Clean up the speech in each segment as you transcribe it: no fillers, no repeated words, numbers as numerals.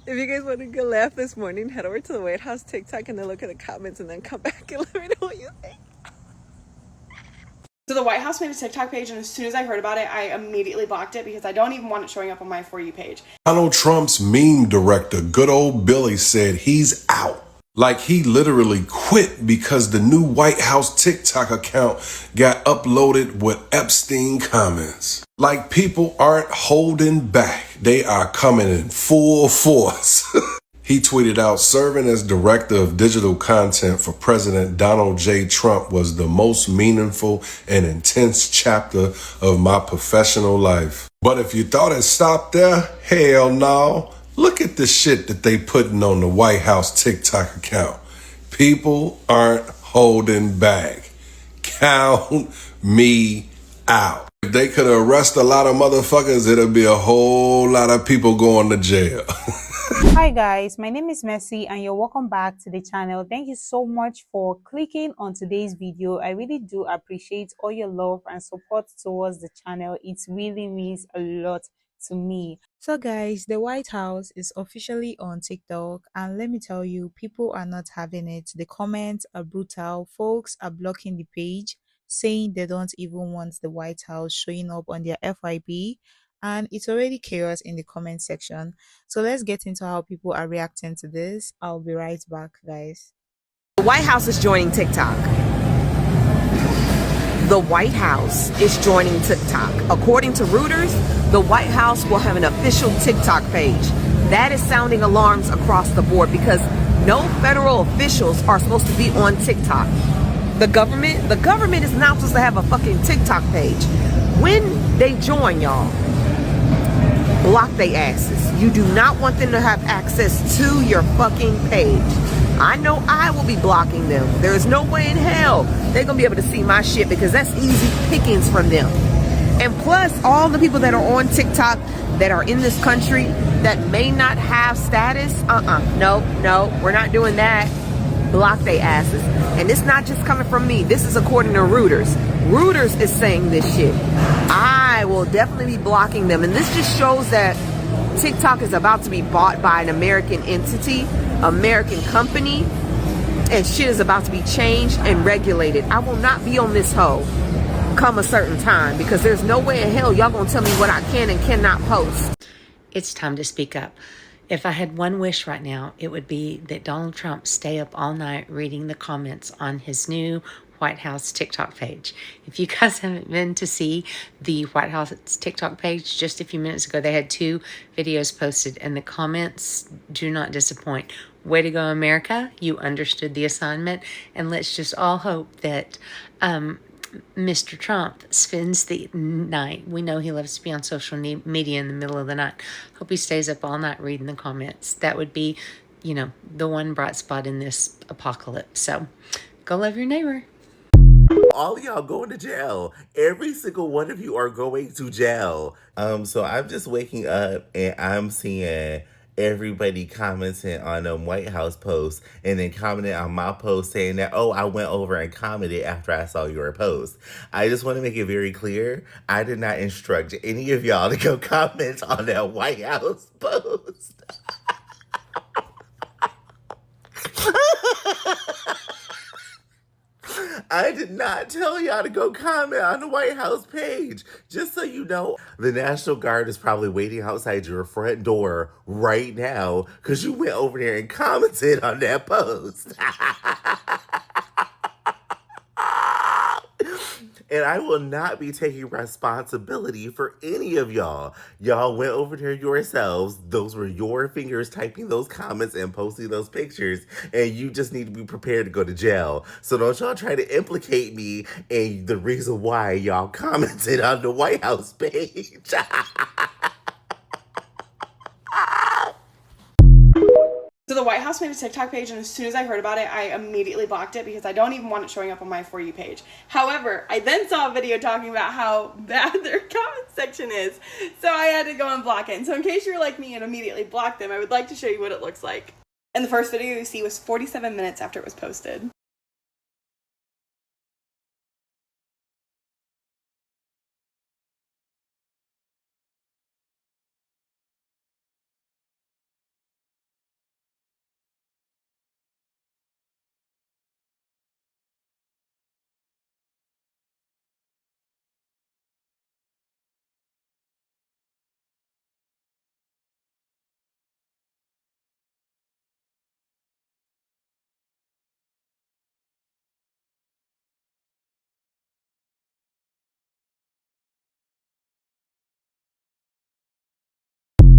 If you guys want a good laugh this morning, head over to the White House TikTok and then look at the comments and then come back and let me know what you think. So the White House made a TikTok page, and as soon as I heard about it, I immediately blocked it because I don't even want it showing up on my For You page. Donald Trump's meme director, good old Billy, said he's out. Like he literally quit because the new White House TikTok account got uploaded with Epstein comments. Like people aren't holding back. They are coming in full force. He tweeted out, serving as director of digital content for President Donald J. Trump was the most meaningful and intense chapter of my professional life. But if you thought it stopped there, hell no. Look at the shit that they putting on the White House TikTok account. People aren't holding back. Count me out. If they could arrest a lot of motherfuckers, it'll be a whole lot of people going to jail. Hi guys, my name is Mercy and you're welcome back to the channel. Thank you so much for clicking on today's video. I really do appreciate all your love and support towards the channel. It really means a lot to me. So guys, the White House is officially on TikTok, and let me tell you, people are not having it. The comments are brutal. Folks are blocking the page, saying they don't even want the White House showing up on their FYP, and it's already chaos in the comment section. So let's get into how people are reacting to this. I'll be right back, guys. The White House is joining TikTok. The White House is joining TikTok. According to Reuters, the White House will have an official TikTok page. That is sounding alarms across the board because no federal officials are supposed to be on TikTok. The government is not supposed to have a fucking TikTok page. When they join, y'all, block they asses. You do not want them to have access to your fucking page. I know I will be blocking them. There is no way in hell they're gonna be able to see my shit because that's easy pickings from them. And plus, all the people that are on TikTok that are in this country that may not have status, no, we're not doing that. Block they asses. And it's not just coming from me. This is according to Reuters. Reuters is saying this shit. I will definitely be blocking them. And this just shows that TikTok is about to be bought by an American entity, American company, and shit is about to be changed and regulated. I will not be on this hoe come a certain time because there's no way in hell y'all gonna tell me what I can and cannot post. It's time to speak up. If I had one wish right now, it would be that Donald Trump stay up all night reading the comments on his new White House TikTok page. If you guys haven't been to see the White House TikTok page, just a few minutes ago, they had 2 videos posted and the comments do not disappoint. Way to go, America. You understood the assignment. And let's just all hope that Mr. Trump spends the night. We know he loves to be on social media in the middle of the night. Hope he stays up all night reading the comments. That would be, the one bright spot in this apocalypse. So go love your neighbor. All y'all going to jail. Every single one of you are going to jail. So I'm just waking up and I'm seeing everybody commenting on a White House post and then commenting on my post saying that, oh, I went over and commented after I saw your post. I just want to make it very clear, I did not instruct any of y'all to go comment on that White House post. I did not tell y'all to go comment on the White House page. Just so you know, the National Guard is probably waiting outside your front door right now because you went over there and commented on that post. And I will not be taking responsibility for any of y'all. Y'all went over there yourselves. Those were your fingers typing those comments and posting those pictures. And you just need to be prepared to go to jail. So don't y'all try to implicate me in the reason why y'all commented on the White House page. So the White House made a TikTok page, and as soon as I heard about it, I immediately blocked it because I don't even want it showing up on my For You page. However, I then saw a video talking about how bad their comment section is, so I had to go and block it. And so in case you're like me and immediately blocked them, I would like to show you what it looks like. And the first video you see was 47 minutes after it was posted.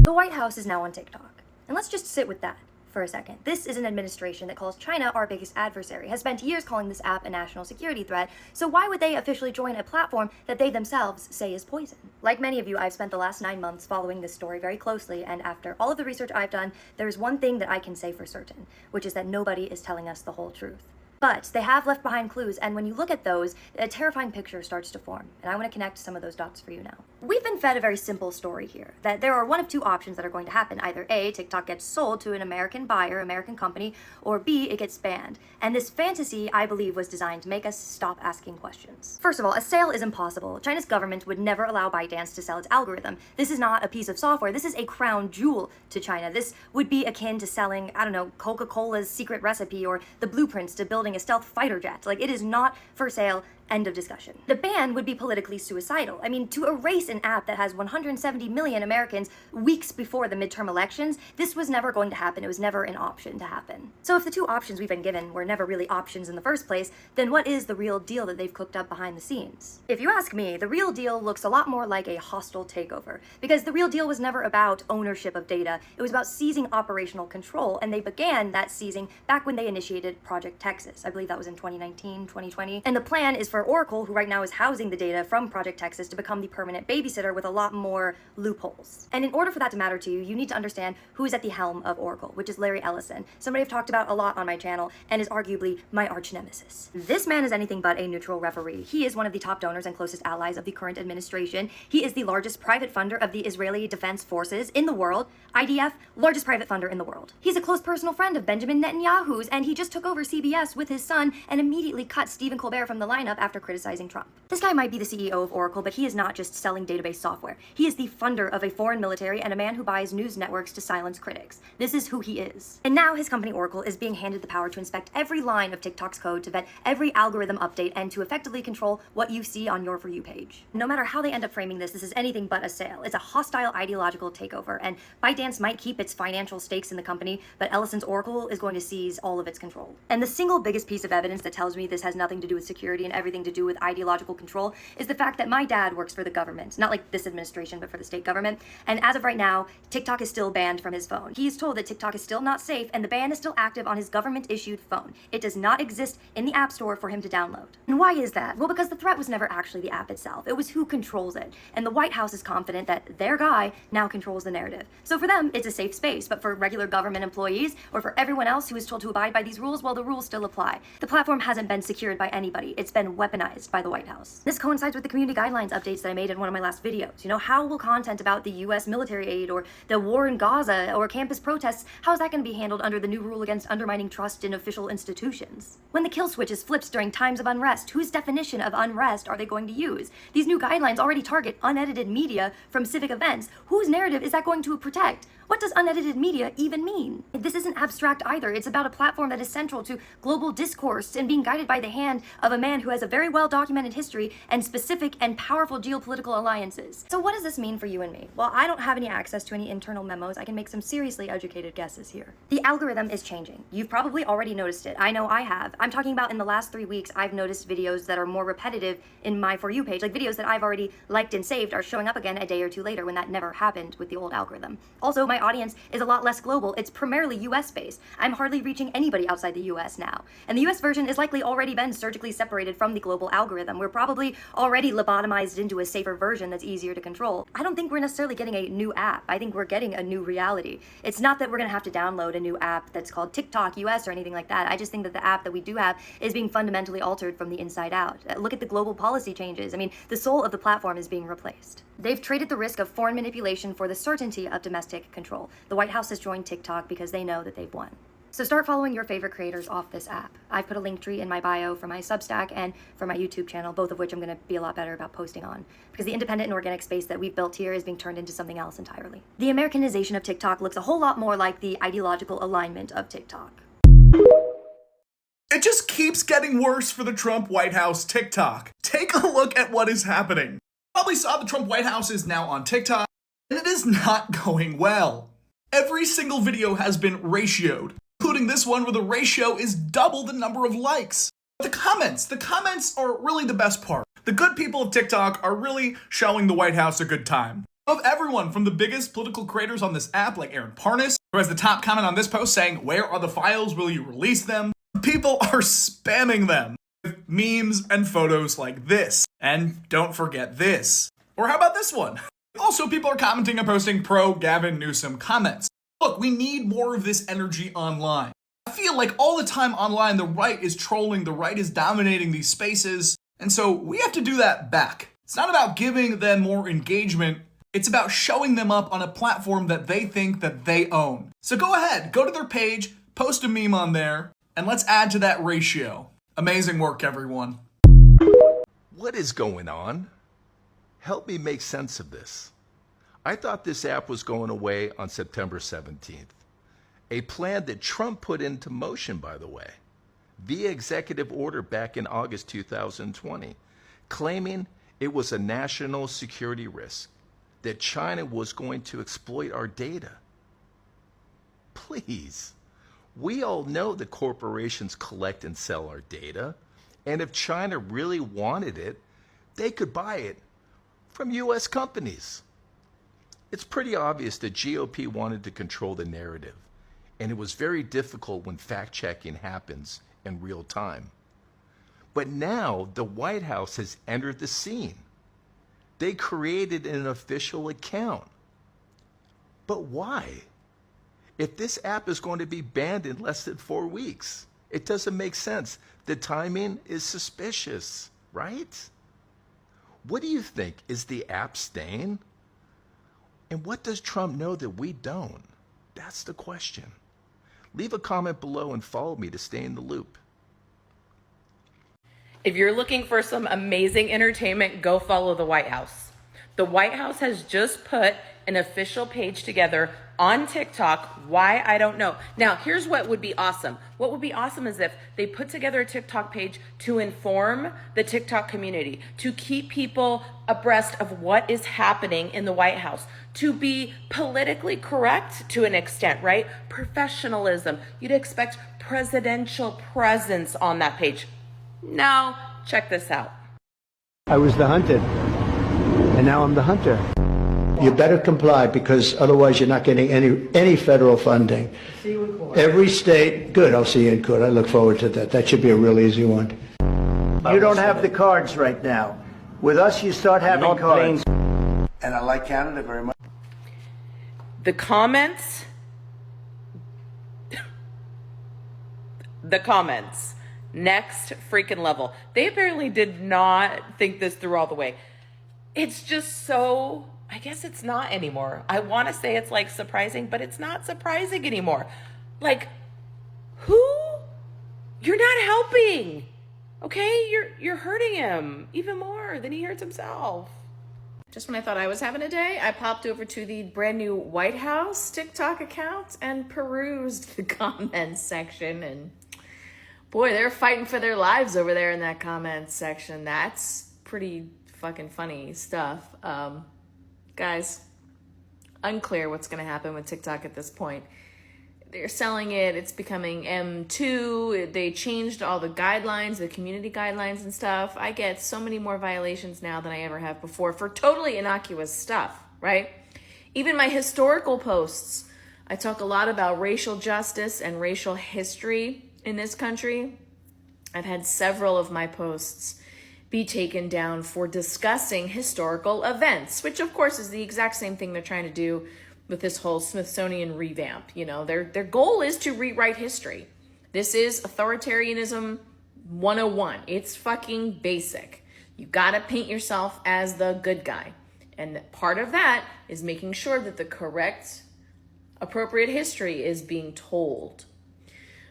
The White House is now on TikTok. And let's just sit with that for a second. This is an administration that calls China our biggest adversary, has spent years calling this app a national security threat, so why would they officially join a platform that they themselves say is poison? Like many of you, I've spent the last 9 months following this story very closely, and after all of the research I've done, there is one thing that I can say for certain, which is that nobody is telling us the whole truth. But they have left behind clues, and when you look at those, a terrifying picture starts to form. And I want to connect some of those dots for you now. We've been fed a very simple story here, that there are one of two options that are going to happen. Either A, TikTok gets sold to an American buyer, American company, or B, it gets banned. And this fantasy, I believe, was designed to make us stop asking questions. First of all, a sale is impossible. China's government would never allow ByteDance to sell its algorithm. This is not a piece of software. This is a crown jewel to China. This would be akin to selling, I don't know, Coca-Cola's secret recipe or the blueprints to building a stealth fighter jet. Like, it is not for sale. End of discussion. The ban would be politically suicidal. I mean, to erase an app that has 170 million Americans weeks before the midterm elections, this was never going to happen. It was never an option to happen. So if the two options we've been given were never really options in the first place, then what is the real deal that they've cooked up behind the scenes? If you ask me, the real deal looks a lot more like a hostile takeover, because the real deal was never about ownership of data. It was about seizing operational control, and they began that seizing back when they initiated Project Texas. I believe that was in 2019, 2020. And the plan is for Oracle, who right now is housing the data from Project Texas, to become the permanent babysitter with a lot more loopholes. And in order for that to matter to you, you need to understand who is at the helm of Oracle, which is Larry Ellison, somebody I've talked about a lot on my channel and is arguably my arch nemesis. This man is anything but a neutral referee. He is one of the top donors and closest allies of the current administration. He is the largest private funder of the Israeli Defense Forces in the world. IDF, largest private funder in the world. He's a close personal friend of Benjamin Netanyahu's, and he just took over CBS with his son and immediately cut Stephen Colbert from the lineup after criticizing Trump. This guy might be the CEO of Oracle, but he is not just selling database software. He is the funder of a foreign military and a man who buys news networks to silence critics. This is who he is. And now his company Oracle is being handed the power to inspect every line of TikTok's code, to vet every algorithm update, and to effectively control what you see on your For You page. No matter how they end up framing this, this is anything but a sale. It's a hostile ideological takeover, and ByteDance might keep its financial stakes in the company, but Ellison's Oracle is going to seize all of its control. And the single biggest piece of evidence that tells me this has nothing to do with security and everything to do with ideological control is the fact that my dad works for the government, not like this administration, but for the state government. And as of right now, TikTok is still banned from his phone. He is told that TikTok is still not safe, and the ban is still active on his government-issued phone. It does not exist in the App Store for him to download. And why is that? Well, because the threat was never actually the app itself. It was who controls it. And the White House is confident that their guy now controls the narrative. So for them, it's a safe space, but for regular government employees or for everyone else who is told to abide by these rules, well, the rules still apply. The platform hasn't been secured by anybody. It's been weaponized by the White House. This coincides with the community guidelines updates that I made in one of my last videos. You know, how will content about the US military aid or the war in Gaza or campus protests, how is that going to be handled under the new rule against undermining trust in official institutions? When the kill switch is flipped during times of unrest, whose definition of unrest are they going to use? These new guidelines already target unedited media from civic events. Whose narrative is that going to protect? What does unedited media even mean? This isn't abstract either. It's about a platform that is central to global discourse and being guided by the hand of a man who has a very well-documented history and specific and powerful geopolitical alliances. So what does this mean for you and me? Well, I don't have any access to any internal memos. I can make some seriously educated guesses here. The algorithm is changing. You've probably already noticed it. I know I have. I'm talking about in the last 3 weeks, I've noticed videos that are more repetitive in my For You page. Like videos that I've already liked and saved are showing up again a day or two later, when that never happened with the old algorithm. Also, my audience is a lot less global. It's primarily US based. I'm hardly reaching anybody outside the US now. And the US version is likely already been surgically separated from the global algorithm. We're probably already lobotomized into a safer version that's easier to control. I don't think we're necessarily getting a new app. I think we're getting a new reality. It's not that we're gonna have to download a new app that's called TikTok US or anything like that. I just think that the app that we do have is being fundamentally altered from the inside out. Look at the global policy changes. I mean, the soul of the platform is being replaced. They've traded the risk of foreign manipulation for the certainty of domestic control. The White House has joined TikTok because they know that they've won. So start following your favorite creators off this app. I've put a link tree in my bio for my Substack and for my YouTube channel, both of which I'm going to be a lot better about posting on, because the independent and organic space that we've built here is being turned into something else entirely. The Americanization of TikTok looks a whole lot more like the ideological alignment of TikTok. It just keeps getting worse for the Trump White House TikTok. Take a look at what is happening. Probably saw the Trump White House is now on TikTok, and it is not going well. Every single video has been ratioed, including this one where the ratio is double the number of likes. The comments are really the best part. The good people of TikTok are really showing the White House a good time. Of everyone from the biggest political creators on this app, like Aaron Parnas, who has the top comment on this post saying, "Where are the files? Will you release them?" People are spamming them with memes and photos like this. And don't forget this. Or how about this one? Also, people are commenting and posting pro Gavin Newsom comments. Look, we need more of this energy online. I feel like all the time online, the right is trolling, the right is dominating these spaces, and so we have to do that back. It's not about giving them more engagement, it's about showing them up on a platform that they think that they own. So go ahead, go to their page, post a meme on there, and let's add to that ratio. Amazing work, everyone. What is going on? Help me make sense of this. I thought this app was going away on September 17th. A plan that Trump put into motion, by the way, via executive order back in August 2020, claiming it was a national security risk, that China was going to exploit our data. Please, we all know that corporations collect and sell our data, and if China really wanted it, they could buy it from US companies. It's pretty obvious that GOP wanted to control the narrative, and it was very difficult when fact-checking happens in real time. But now the White House has entered the scene. They created an official account. But why? If this app is going to be banned in less than 4 weeks, it doesn't make sense. The timing is suspicious, right? What do you think? Is the app staying? And what does Trump know that we don't? That's the question. Leave a comment below and follow me to stay in the loop. If you're looking for some amazing entertainment, go follow the White House. The White House has just put an official page together on TikTok. Why? I don't know. Now, here's what would be awesome. What would be awesome is if they put together a TikTok page to inform the TikTok community, to keep people abreast of what is happening in the White House, to be politically correct to an extent, right? Professionalism. You'd expect presidential presence on that page. Now, check this out. I was the hunted, and now I'm the hunter. You better comply, because otherwise you're not getting any federal funding. See you in court. Every state, good, I'll see you in court. I look forward to that. That should be a real easy one. You don't have the cards right now. With us, you start having cards. And I like Canada very much. The comments. Next freaking level. They apparently did not think this through all the way. It's just so, I guess it's not anymore. I want to say it's like surprising, but it's not surprising anymore. Like, who? You're not helping. Okay? You're hurting him even more than he hurts himself. Just when I thought I was having a day, I popped over to the brand new White House TikTok account and perused the comments section, and boy, they're fighting for their lives over there in that comments section. That's pretty fucking funny stuff. Guys, unclear what's going to happen with TikTok at this point. They're selling it. It's becoming M2. They changed all the guidelines, the community guidelines and stuff. I get so many more violations now than I ever have before for totally innocuous stuff, right? Even my historical posts. I talk a lot about racial justice and racial history in this country. I've had several of my posts be taken down for discussing historical events, which of course is the exact same thing they're trying to do with this whole Smithsonian revamp. You know, their goal is to rewrite history. This is authoritarianism 101. It's fucking basic. You gotta paint yourself as the good guy. And part of that is making sure that the correct, appropriate history is being told.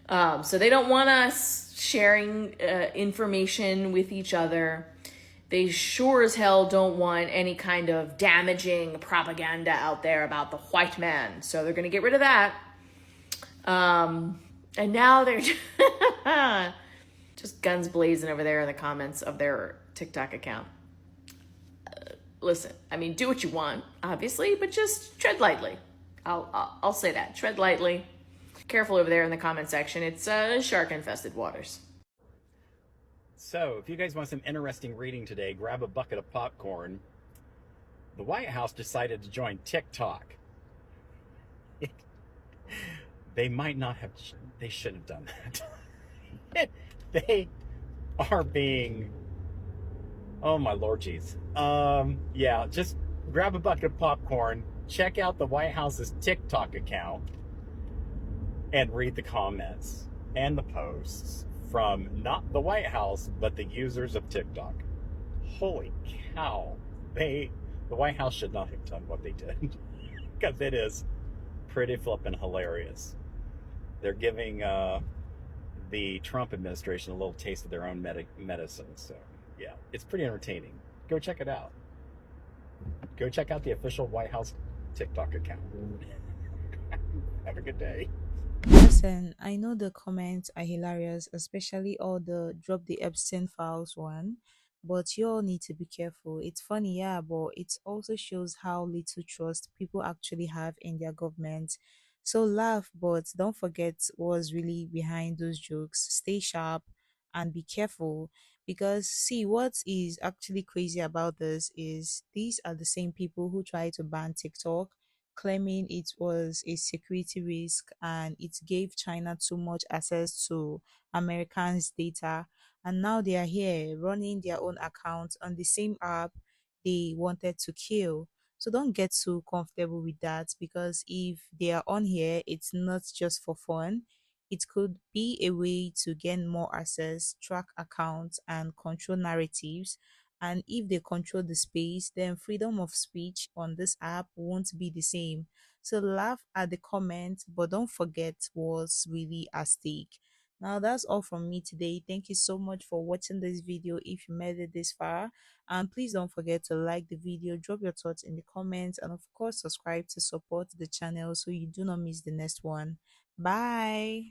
So they don't want us sharing information with each other. They sure as hell don't want any kind of damaging propaganda out there about the white man. So they're going to get rid of that. And now they're just guns blazing over there in the comments of their TikTok account. Listen, I mean, do what you want, obviously, but just tread lightly. I'll say that. Tread lightly. Careful over there in the comment section. It's shark-infested waters. So, if you guys want some interesting reading today, grab a bucket of popcorn the White House decided to join TikTok. They might not have, they should have done that. They are being, oh my Lord, jeez. Yeah, just grab a bucket of popcorn, check out the White House's TikTok account, and read the comments and the posts from not the White House, but the users of TikTok. Holy cow. The White House should not have done what they did. Because it is pretty flippin' hilarious. They're giving the Trump administration a little taste of their own medicine. So, yeah, it's pretty entertaining. Go check it out. Go check out the official White House TikTok account. Have a good day. Listen, I know the comments are hilarious, especially all the drop the Epstein files one, but you all need to be careful. It's funny, yeah, but it also shows how little trust people actually have in their government. So laugh, but don't forget what's really behind those jokes. Stay sharp and be careful, because see, what is actually crazy about this is these are the same people who try to ban TikTok, claiming it was a security risk and it gave China too much access to Americans' data. And now they are here running their own accounts on the same app they wanted to kill. So don't get too comfortable with that, because if they are on here, it's not just for fun. It could be a way to gain more access, track accounts, and control narratives. And if they control the space, then freedom of speech on this app won't be the same. So laugh at the comment, but don't forget what's really at stake. Now that's all from me today. Thank you so much for watching this video if you made it this far. And please don't forget to like the video, drop your thoughts in the comments, and of course subscribe to support the channel so you do not miss the next one. Bye.